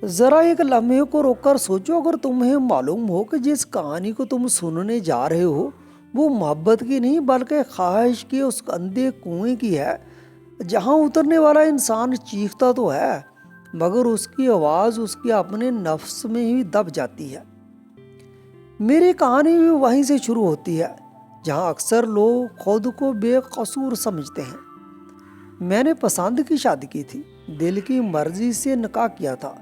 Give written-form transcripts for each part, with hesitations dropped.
ज़रा एक लम्हे को रोककर सोचो, अगर तुम्हें मालूम हो कि जिस कहानी को तुम सुनने जा रहे हो वो मोहब्बत की नहीं बल्कि ख्वाहिश की उस अंधे कुएं की है, जहां उतरने वाला इंसान चीखता तो है मगर उसकी आवाज़ उसके अपने नफ्स में ही दब जाती है। मेरी कहानी भी वहीं से शुरू होती है जहां अक्सर लोग खुद को बेकसूर समझते हैं। मैंने पसंद की शादी की थी, दिल की मर्जी से निकाह किया था।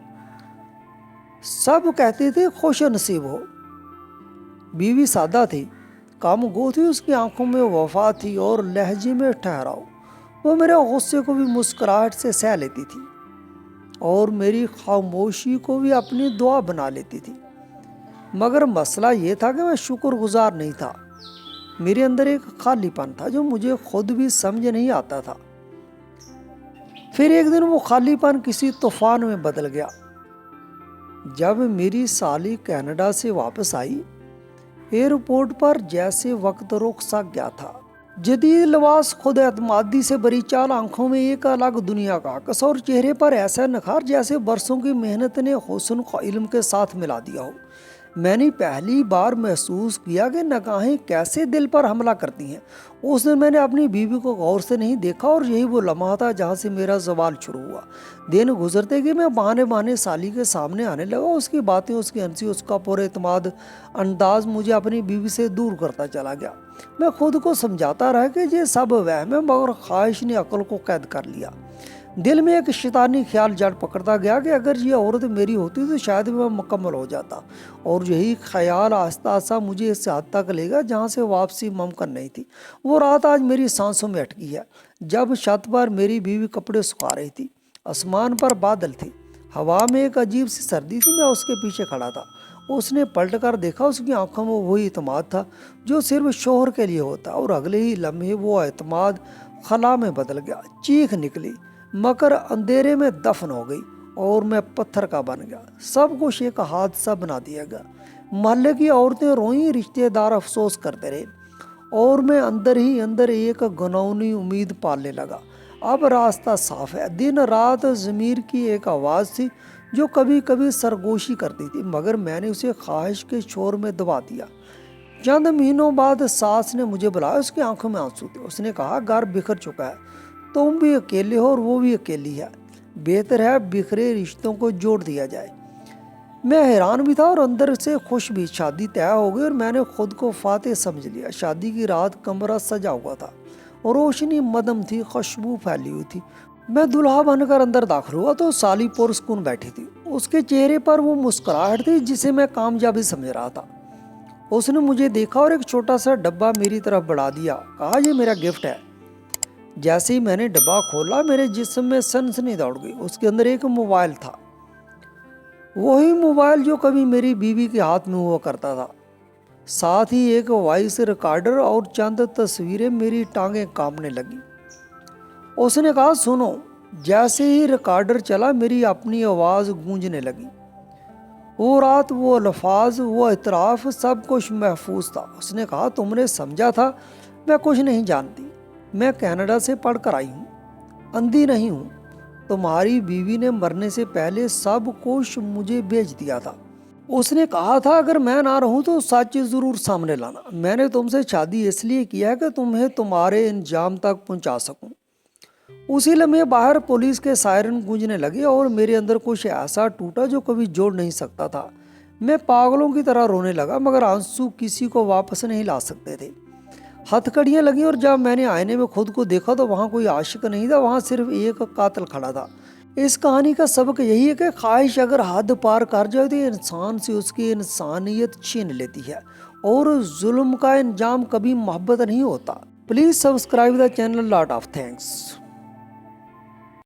सब कहते थे खुश नसीब हो। बीवी सादा थी, कम गो थी, उसकी आंखों में वफा थी और लहजे में ठहराव। वो मेरे गुस्से को भी मुस्कुराहट से सह लेती थी और मेरी खामोशी को भी अपनी दुआ बना लेती थी। मगर मसला ये था कि मैं शुक्रगुजार नहीं था। मेरे अंदर एक खालीपन था जो मुझे खुद भी समझ नहीं आता था। फिर एक दिन वो खालीपन किसी तूफान में बदल गया। जब मेरी साली कनाडा से वापस आई, एयरपोर्ट पर जैसे वक्त रुक सा गया था। जदीद लिबास, खुद एतमादी से भरी चाल, आंखों में एक अलग दुनिया का अक्स और चेहरे पर ऐसा निखार जैसे बरसों की मेहनत ने हुस्न को इल्म के साथ मिला दिया हो। मैंने पहली बार महसूस किया कि निगाहें कैसे दिल पर हमला करती हैं। उस दिन मैंने अपनी बीवी को गौर से नहीं देखा और यही वो लम्हा था जहाँ से मेरा सवाल शुरू हुआ। दिन गुजरते कि मैं बहाने बहाने साली के सामने आने लगा। उसकी बातें, उसकी हंसी, उसका पुरएतमाद अंदाज मुझे अपनी बीवी से दूर करता चला गया। मैं खुद को समझाता रहा कि ये सब वहम है, मगर ख्वाहिश ने अक्ल को कैद कर लिया। दिल में एक शैतानी ख्याल जड़ पकड़ता गया कि अगर ये औरत मेरी होती तो शायद मैं मुकम्मल हो जाता। और यही ख्याल आहिस्ता आहिस्ता मुझे इस हद तक लेगा जहाँ से वापसी मुमकिन नहीं थी। वो रात आज मेरी सांसों में अटकी है, जब छत पर मेरी बीवी कपड़े सुखा रही थी। आसमान पर बादल थे, हवा में एक अजीब सी सर्दी थी। मैं उसके पीछे खड़ा था। उसने पलट कर देखा, उसकी आंखों में वही एतमाद था जो सिर्फ शोहर के लिए होता, और अगले ही लम्हे वो एतमाद खला में बदल गया। चीख निकली मगर अंधेरे में दफन हो गई और मैं पत्थर का बन गया। सब कुछ एक हादसा बना दिया गया। मोहल्ले की औरतें रोईं, रिश्तेदार अफसोस करते रहे और मैं अंदर ही अंदर एक घिनौनी उम्मीद पालने लगा। अब रास्ता साफ है। दिन रात ज़मीर की एक आवाज़ थी जो कभी कभी सरगोशी करती थी, मगर मैंने उसे ख्वाहिश के शोर में दबा दिया। चंद महीनों बाद सास ने मुझे बुलाया। उसकी आंखों में आंसू थे। उसने कहा, घर बिखर चुका है, तुम भी अकेले हो और वो भी अकेली है। बेहतर है बिखरे रिश्तों को जोड़ दिया जाए। मैं हैरान भी था और अंदर से खुश भी। शादी तय हो गई और मैंने खुद को फातेह समझ लिया। शादी की रात कमरा सजा हुआ था और रोशनी मदम थी, खुशबू फैली हुई थी। मैं दुल्हा बनकर अंदर दाखिल हुआ तो साली पुरस्कून बैठी थी। उसके चेहरे पर वो मुस्कुराहट थी जिसे मैं कामयाबी समझ रहा था। उसने मुझे देखा और एक छोटा सा डब्बा मेरी तरफ बढ़ा दिया। कहा, ये मेरा गिफ्ट है। जैसे ही मैंने डब्बा खोला, मेरे जिस्म में सनसनी दौड़ गई। उसके अंदर एक मोबाइल था, वही मोबाइल जो कभी मेरी बीवी के हाथ में हुआ करता था। साथ ही एक वॉइस रिकॉर्डर और चंद तस्वीरें। मेरी टांगें कांपने लगी। उसने कहा, सुनो। जैसे ही रिकॉर्डर चला, मेरी अपनी आवाज़ गूंजने लगी। वो रात, वो अल्फाज, वो इतराफ़, सब कुछ महफूज था। उसने कहा, तुमने समझा था मैं कुछ नहीं जानती। मैं कनाडा से पढ़ कर आई हूँ, अंधी नहीं हूँ। तुम्हारी बीवी ने मरने से पहले सब कुछ मुझे भेज दिया था। उसने कहा था, अगर मैं ना रहूँ तो सच ज़रूर सामने लाना। मैंने तुमसे शादी इसलिए किया कि तुम्हें तुम्हारे इंजाम तक पहुँचा सकूँ। उसी लम्हे बाहर पुलिस के सायरन गूंजने लगे और मेरे अंदर कुछ ऐसा टूटा जो कभी जोड़ नहीं सकता था। मैं पागलों की तरह रोने लगा, मगर आंसू किसी को वापस नहीं ला सकते थे। हथकड़ियाँ लगी और जब मैंने आईने में खुद को देखा तो वहाँ कोई आशिक नहीं था, वहाँ सिर्फ एक कातिल खड़ा था। इस कहानी का सबक यही है कि ख्वाहिश अगर हद पार कर जाए तो इंसान से उसकी इंसानियत छीन लेती है और जुल्म का इंजाम कभी मोहब्बत नहीं होता। Please subscribe the channel. Lot of thanks.